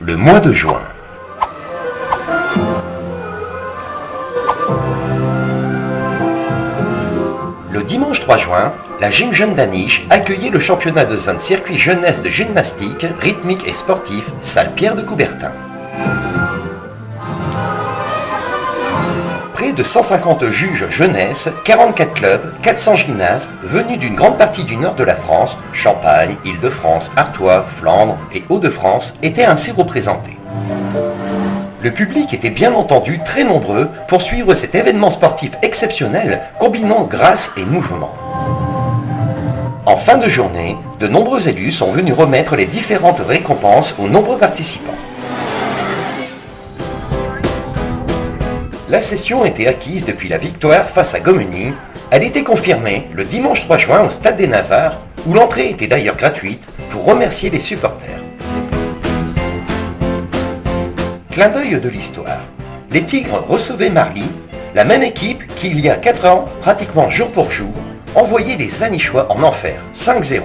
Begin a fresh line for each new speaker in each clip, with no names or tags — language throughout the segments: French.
Le mois de juin. Le dimanche 3 juin, la Gym Jeune d'Aniche accueillait le championnat de zone circuit jeunesse de gymnastique, rythmique et sportif, salle Pierre de Coubertin. Près de 150 juges jeunesse, 44 clubs, 400 gymnastes, venus d'une grande partie du nord de la France, Champagne, Île-de-France, Artois, Flandre et Hauts-de-France, étaient ainsi représentés. Le public était bien entendu très nombreux pour suivre cet événement sportif exceptionnel combinant grâce et mouvement. En fin de journée, de nombreux élus sont venus remettre les différentes récompenses aux nombreux participants. La session était acquise depuis la victoire face à Gomeny. Elle était confirmée le dimanche 3 juin au Stade des Navarres, où l'entrée était d'ailleurs gratuite pour remercier les supporters. Clin d'œil de l'histoire. Les Tigres recevaient Marly, la même équipe qui, il y a 4 ans, pratiquement jour pour jour, envoyait les Anichois en enfer, 5-0.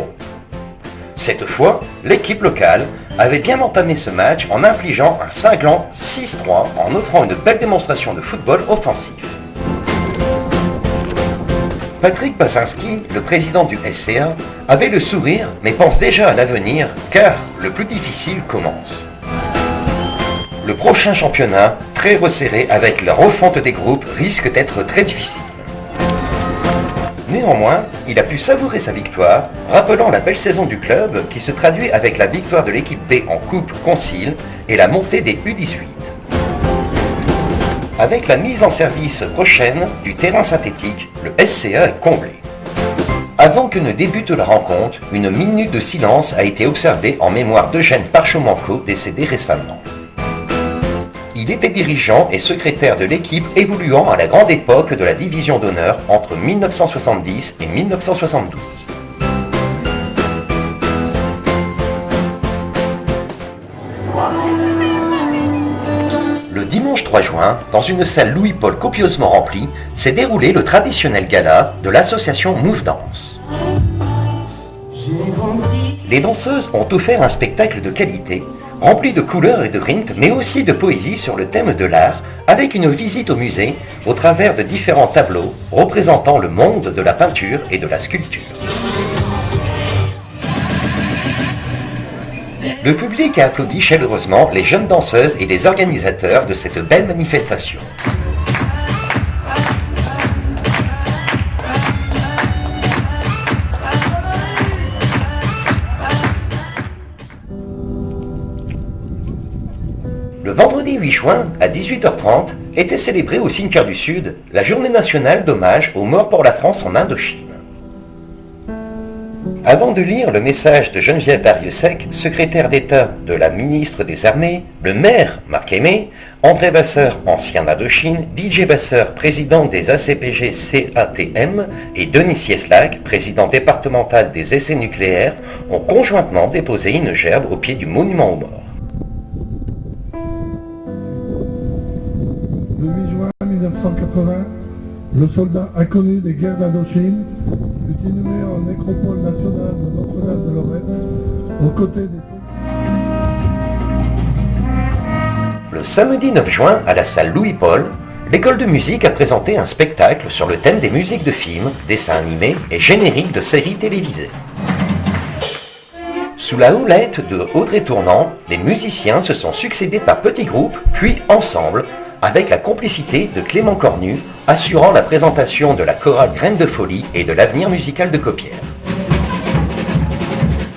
Cette fois, l'équipe locale avait bien entamé ce match en infligeant un cinglant 6-3 en offrant une belle démonstration de football offensif. Patrick Basinski, le président du SCA, avait le sourire mais pense déjà à l'avenir car le plus difficile commence. Le prochain championnat, très resserré avec la refonte des groupes, risque d'être très difficile. Néanmoins, il a pu savourer sa victoire, rappelant la belle saison du club qui se traduit avec la victoire de l'équipe B en Coupe Concile et la montée des U18. Avec la mise en service prochaine du terrain synthétique, le SCA est comblé. Avant que ne débute la rencontre, une minute de silence a été observée en mémoire d'Eugène Parchomanco, décédé récemment. Il était dirigeant et secrétaire de l'équipe évoluant à la grande époque de la division d'honneur entre 1970 et 1972. Le dimanche 3 juin, dans une salle Louis-Paul copieusement remplie, s'est déroulé le traditionnel gala de l'association Move Dance. Les danseuses ont offert un spectacle de qualité, rempli de couleurs et de rythme, mais aussi de poésie sur le thème de l'art, avec une visite au musée au travers de différents tableaux représentant le monde de la peinture et de la sculpture. Le public a applaudi chaleureusement les jeunes danseuses et les organisateurs de cette belle manifestation. Le vendredi 8 juin, à 18h30, était célébrée au Cimetière du Sud la journée nationale d'hommage aux morts pour la France en Indochine. Avant de lire le message de Geneviève Darrieussecq, secrétaire d'État de la ministre des Armées, le maire Marc Aimé, André Vasseur, ancien Indochine, Didier Vasseur, président des ACPG CATM, et Denis Cieslac, président départemental des essais nucléaires, ont conjointement déposé une gerbe au pied du monument aux morts.
Le 8 juin 1980, le soldat inconnu des guerres d'Indochine fut inhumé en nécropole nationale de Notre-Dame-de-Lorette, aux côtés des...
Le samedi 9 juin, à la salle Louis-Paul, l'école de musique a présenté un spectacle sur le thème des musiques de films, dessins animés et génériques de séries télévisées. Sous la houlette de Audrey Tournant, les musiciens se sont succédés par petits groupes, puis ensemble, avec la complicité de Clément Cornu, assurant la présentation de la chorale Graines de Folie et de l'avenir musical de Copières.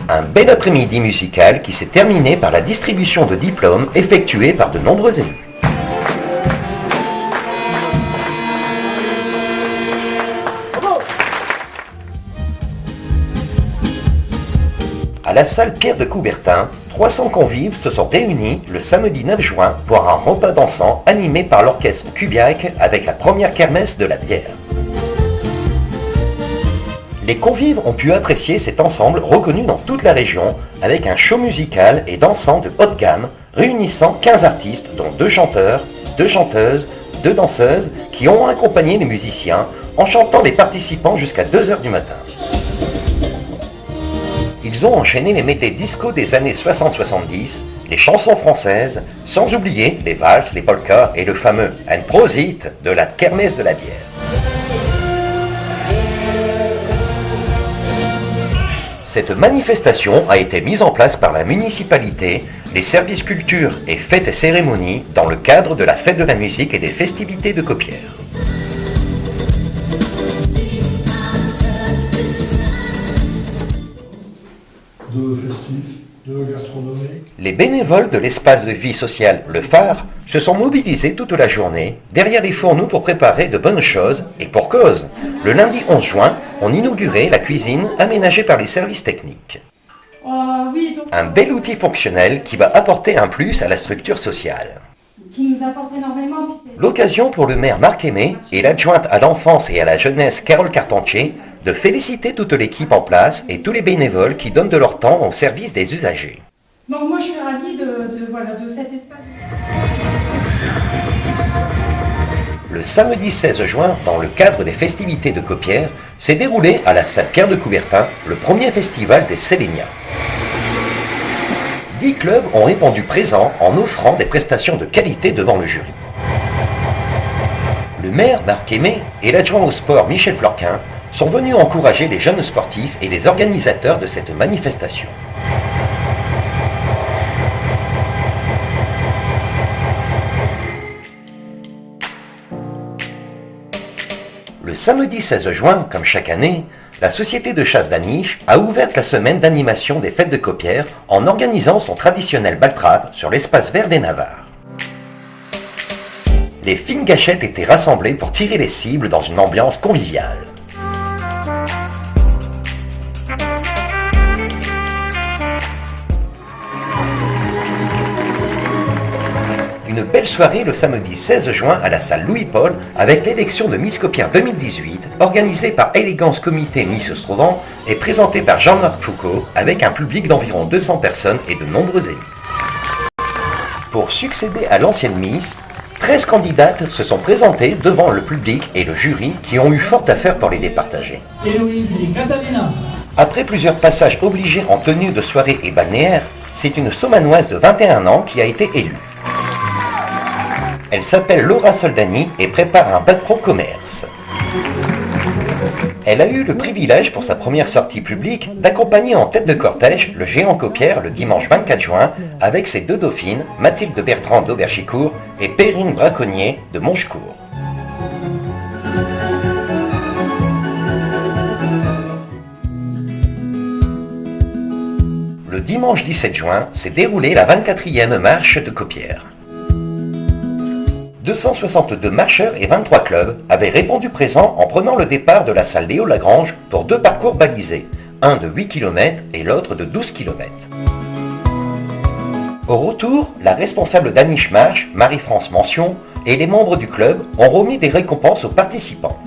Un bel après-midi musical qui s'est terminé par la distribution de diplômes effectués par de nombreux élus. À la salle Pierre de Coubertin, 300 convives se sont réunis le samedi 9 juin pour un repas dansant animé par l'orchestre Kubiak avec la première kermesse de la bière. Les convives ont pu apprécier cet ensemble reconnu dans toute la région avec un show musical et dansant de haute gamme réunissant 15 artistes dont 2 chanteurs, 2 chanteuses, 2 danseuses qui ont accompagné les musiciens en chantant les participants jusqu'à 2 h du matin. Ils ont enchaîné les métiers disco des années 60-70 les chansons françaises, sans oublier les valses, les polkas et le fameux « Ein Prosit » de la kermesse de la bière. Cette manifestation a été mise en place par la municipalité, les services culture et fêtes et cérémonies dans le cadre de la fête de la musique et des festivités de Copières.
De festifs, de gastronomiques.
Les bénévoles de l'espace de vie sociale Le Phare se sont mobilisés toute la journée derrière les fourneaux pour préparer de bonnes choses et pour cause. Le lundi 11 juin, on inaugurait la cuisine aménagée par les services techniques. Un bel outil fonctionnel qui va apporter un plus à la structure sociale.
Qui nous apporte énormément.
L'occasion pour le maire Marc Aimé et l'adjointe à l'enfance et à la jeunesse Carole Carpentier de féliciter toute l'équipe en place et tous les bénévoles qui donnent de leur temps au service des usagers.
Donc moi je suis ravie de cet espace.
Le samedi 16 juin, dans le cadre des festivités de Copières, s'est déroulé à la salle Pierre de Coubertin le premier festival des Sélénias. 10 clubs ont répondu présents en offrant des prestations de qualité devant le jury. Le maire Marc Aimé et l'adjoint au sport Michel Florquin sont venus encourager les jeunes sportifs et les organisateurs de cette manifestation. Le samedi 16 juin, comme chaque année, la société de chasse d'Aniche a ouvert la semaine d'animation des fêtes de Copières en organisant son traditionnel baltrap sur l'espace vert des Navarres. Les fines gâchettes étaient rassemblées pour tirer les cibles dans une ambiance conviviale. Une belle soirée le samedi 16 juin à la salle Louis-Paul avec l'élection de Miss Copières 2018 organisée par Élégance Comité Miss Ostrovan et présentée par Jean-Marc Foucault avec un public d'environ 200 personnes et de nombreux élus. Pour succéder à l'ancienne Miss, 13 candidates se sont présentées devant le public et le jury qui ont eu fort à faire pour les départager.
Héloïse et Catalina.
Après plusieurs passages obligés en tenue de soirée et balnéaire, c'est une Saumanoise de 21 ans qui a été élue. Elle s'appelle Laura Soldani et prépare un bac pro commerce. Elle a eu le privilège pour sa première sortie publique d'accompagner en tête de cortège le géant Copières le dimanche 24 juin avec ses deux dauphines, Mathilde Bertrand d'Auberchicourt et Perrine Braconnier de Monchecourt. Le dimanche 17 juin s'est déroulée la 24e marche de Copières. 262 marcheurs et 23 clubs avaient répondu présents en prenant le départ de la salle Léo Lagrange pour deux parcours balisés, un de 8 km et l'autre de 12 km. Au retour, la responsable d'Aniche Marche, Marie-France Mention, et les membres du club ont remis des récompenses aux participants.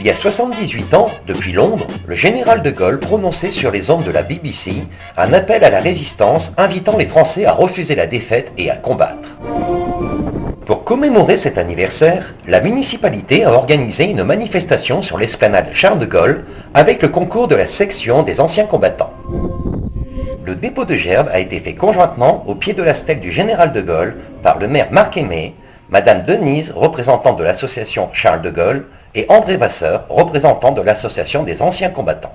Il y a 78 ans, depuis Londres, le général de Gaulle prononçait sur les ondes de la BBC un appel à la résistance invitant les Français à refuser la défaite et à combattre. Pour commémorer cet anniversaire, la municipalité a organisé une manifestation sur l'esplanade Charles de Gaulle avec le concours de la section des anciens combattants. Le dépôt de gerbes a été fait conjointement au pied de la stèle du général de Gaulle par le maire Marc Aimé, Madame Denise, représentante de l'association Charles de Gaulle, et André Vasseur, représentant de l'association des anciens combattants.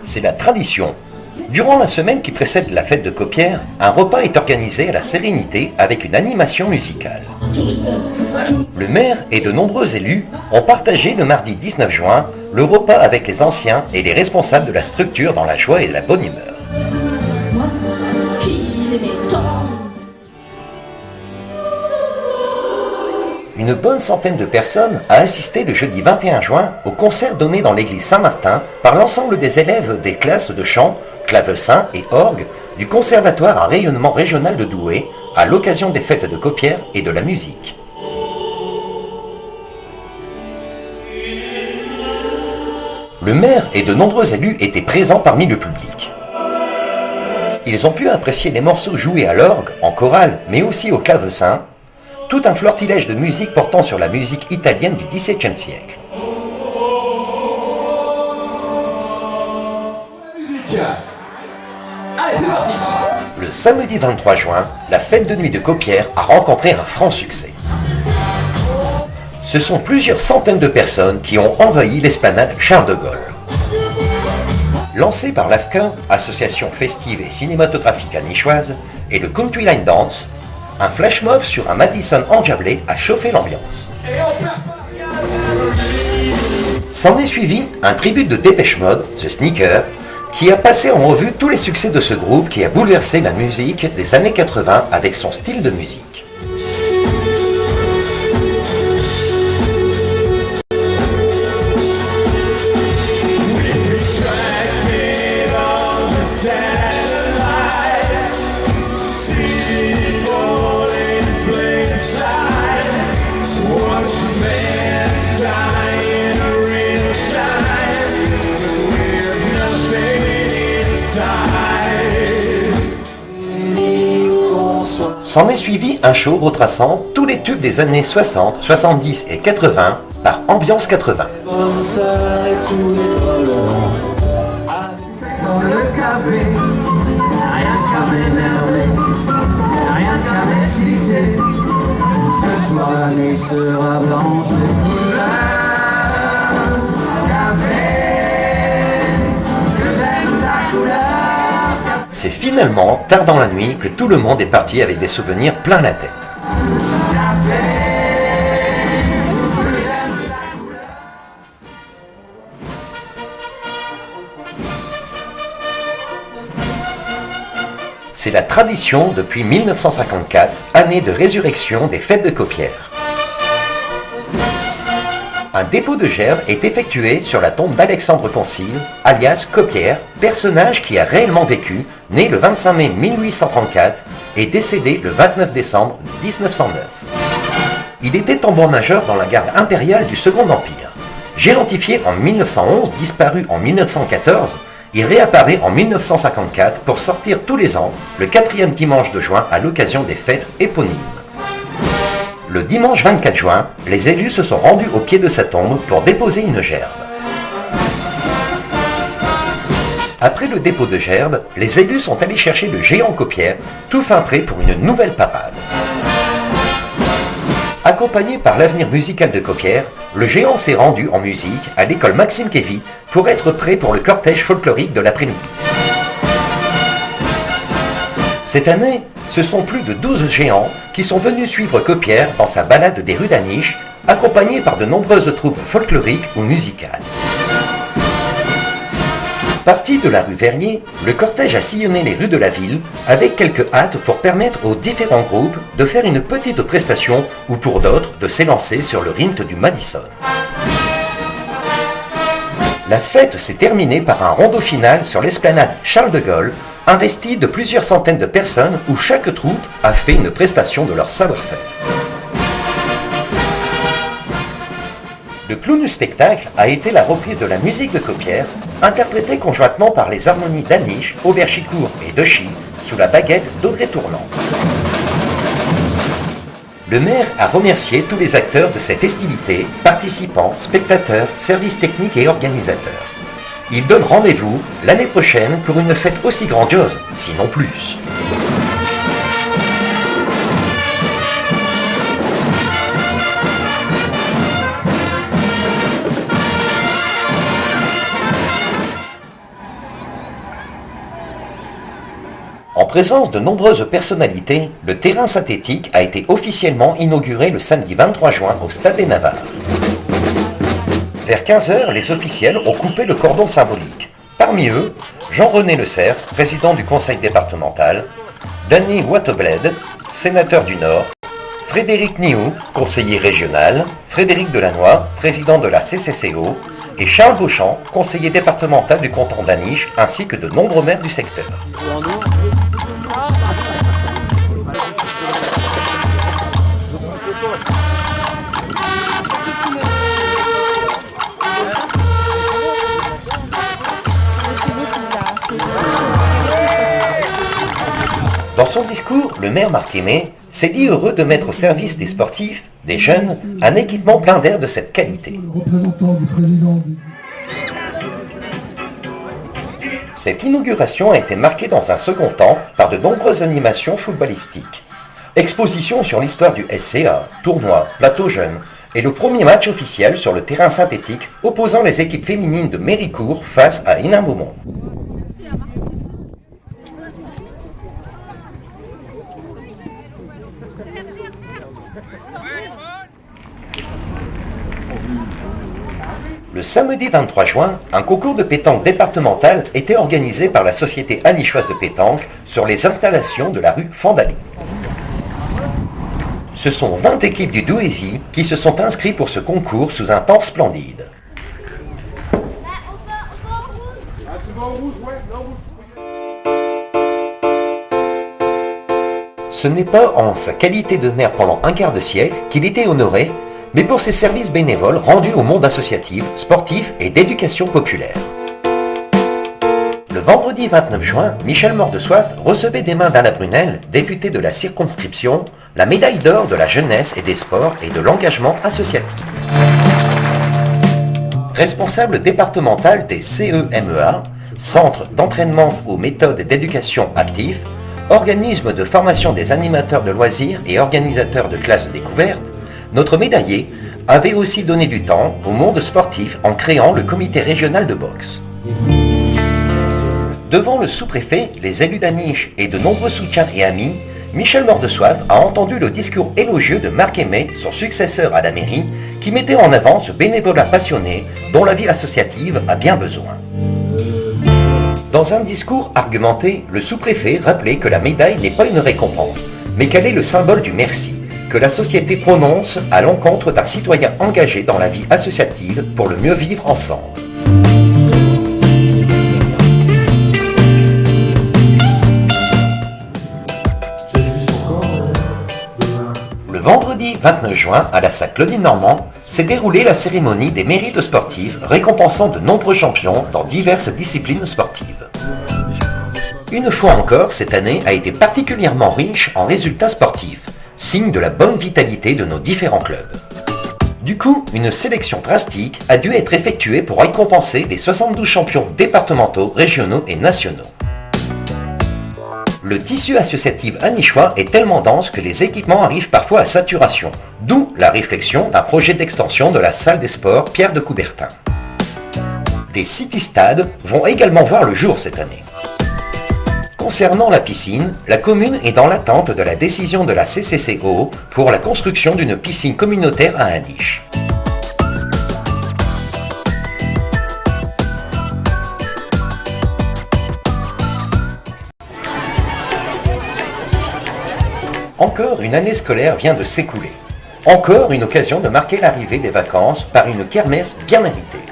C'est la tradition. Durant la semaine qui précède la fête de Copières, un repas est organisé à la Sérénité avec une animation musicale. Le maire et de nombreux élus ont partagé le mardi 19 juin le repas avec les anciens et les responsables de la structure dans la joie et la bonne humeur. Une bonne centaine de personnes a assisté le jeudi 21 juin au concert donné dans l'église Saint-Martin par l'ensemble des élèves des classes de chant, clavecin et orgue du Conservatoire à rayonnement régional de Douai à l'occasion des fêtes de Copières et de la musique. Le maire et de nombreux élus étaient présents parmi le public. Ils ont pu apprécier les morceaux joués à l'orgue, en chorale, mais aussi au clavecin, tout un flortilège de musique portant sur la musique italienne du XVIIe siècle.
Allez, c'est parti!
Le samedi 23 juin, la fête de nuit de Caupières a rencontré un franc succès. Ce sont plusieurs centaines de personnes qui ont envahi l'esplanade Charles de Gaulle. Lancé par l'AFCA, Association festive et cinématographique anichoise, et le Country Line Dance, un flash mob sur un Madison endiablé a chauffé l'ambiance. S'en est suivi un tribut de Dépêche Mode, The Sneaker, qui a passé en revue tous les succès de ce groupe qui a bouleversé la musique des années 80 avec son style de musique. S'en est suivi un show retraçant tous les tubes des années 60, 70 et 80 par Ambiance 80. C'est finalement tard dans la nuit que tout le monde est parti avec des souvenirs plein la tête. C'est la tradition depuis 1954, année de résurrection des fêtes de Caupières. Un dépôt de gerbes est effectué sur la tombe d'Alexandre Concile, alias Caupières, personnage qui a réellement vécu, né le 25 mai 1834 et décédé le 29 décembre 1909. Il était tambour-major dans la garde impériale du Second Empire. Gérontifié en 1911, disparu en 1914, il réapparaît en 1954 pour sortir tous les ans, le 4e dimanche de juin à l'occasion des fêtes éponymes. Le dimanche 24 juin, les élus se sont rendus au pied de sa tombe pour déposer une gerbe. Après le dépôt de gerbe, les élus sont allés chercher le géant Caupières, tout fin prêt pour une nouvelle parade. Accompagné par l'avenir musical de Caupières, le géant s'est rendu en musique à l'école Maxime Kévy pour être prêt pour le cortège folklorique de l'après-midi. Cette année, ce sont plus de 12 géants qui sont venus suivre Caupières dans sa balade des rues d'Aniche, accompagnés par de nombreuses troupes folkloriques ou musicales. Parti de la rue Vernier, le cortège a sillonné les rues de la ville avec quelques hâtes pour permettre aux différents groupes de faire une petite prestation ou pour d'autres de s'élancer sur le rint du Madison. La fête s'est terminée par un rondeau final sur l'esplanade Charles de Gaulle, investi de plusieurs centaines de personnes où chaque troupe a fait une prestation de leur savoir-faire. Le clou du spectacle a été la reprise de la musique de Caupières, interprétée conjointement par les harmonies d'Aniche, Auberchicourt et de Chy, sous la baguette d'Audrey Tournant. Le maire a remercié tous les acteurs de ces festivités, participants, spectateurs, services techniques et organisateurs. Il donne rendez-vous l'année prochaine pour une fête aussi grandiose, sinon plus. En présence de nombreuses personnalités, le terrain synthétique a été officiellement inauguré le samedi 23 juin au Stade des Navarres. Vers 15h, les officiels ont coupé le cordon symbolique. Parmi eux, Jean-René Le Cerf, président du conseil départemental, Danny Wattebled, sénateur du Nord, Frédéric Niou, conseiller régional, Frédéric Delannoy, président de la CCCO, et Charles Beauchamp, conseiller départemental du canton d'Aniche, ainsi que de nombreux maires du secteur. Dans son discours, le maire Marc Aimé s'est dit heureux de mettre au service des sportifs, des jeunes, un équipement plein d'air de cette qualité.
Le représentant du président du...
Cette inauguration a été marquée dans un second temps par de nombreuses animations footballistiques. Exposition sur l'histoire du SCA, tournoi, plateau jeune, et le premier match officiel sur le terrain synthétique opposant les équipes féminines de Méricourt face à Hénin-Beaumont. Le samedi 23 juin, un concours de pétanque départemental était organisé par la Société anichoise de pétanque sur les installations de la rue Fandali. Ce sont 20 équipes du Douaisis qui se sont inscrites pour ce concours sous un temps splendide. Ce n'est pas en sa qualité de maire pendant un quart de siècle qu'il était honoré, mais pour ses services bénévoles rendus au monde associatif, sportif et d'éducation populaire. Le vendredi 29 juin, Michel Mordesoif recevait des mains d'Anna Brunel, députée de la circonscription, la médaille d'or de la jeunesse et des sports et de l'engagement associatif. Responsable départemental des CEMEA, Centre d'entraînement aux méthodes d'éducation actif, organisme de formation des animateurs de loisirs et organisateurs de classes de découverte, notre médaillé avait aussi donné du temps au monde sportif en créant le comité régional de boxe. Devant le sous-préfet, les élus d'Aniche et de nombreux soutiens et amis, Michel Mordesoif a entendu le discours élogieux de Marc Aimé, son successeur à la mairie, qui mettait en avant ce bénévolat passionné dont la vie associative a bien besoin. Dans un discours argumenté, le sous-préfet rappelait que la médaille n'est pas une récompense, mais qu'elle est le symbole du merci, que la société prononce à l'encontre d'un citoyen engagé dans la vie associative pour le mieux vivre ensemble. Le vendredi 29 juin, à la salle Claudine Normand, s'est déroulée la cérémonie des mérites sportifs récompensant de nombreux champions dans diverses disciplines sportives. Une fois encore, cette année a été particulièrement riche en résultats sportifs, signe de la bonne vitalité de nos différents clubs. Du coup, une sélection drastique a dû être effectuée pour récompenser les 72 champions départementaux, régionaux et nationaux. Le tissu associatif anichois est tellement dense que les équipements arrivent parfois à saturation, d'où la réflexion d'un projet d'extension de la salle des sports Pierre de Coubertin. Des city-stades vont également voir le jour cette année. Concernant la piscine, la commune est dans l'attente de la décision de la CCCO pour la construction d'une piscine communautaire à Aniche. Encore une année scolaire vient de s'écouler. Encore une occasion de marquer l'arrivée des vacances par une kermesse bien invitée.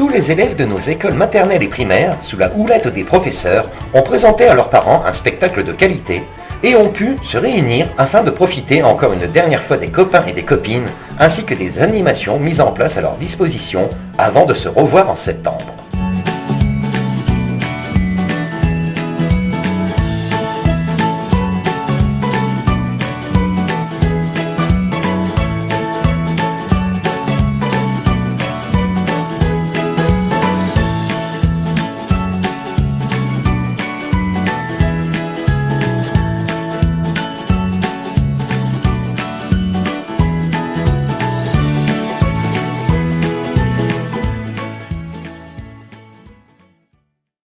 Tous les élèves de nos écoles maternelles et primaires, sous la houlette des professeurs, ont présenté à leurs parents un spectacle de qualité et ont pu se réunir afin de profiter encore une dernière fois des copains et des copines, ainsi que des animations mises en place à leur disposition avant de se revoir en septembre.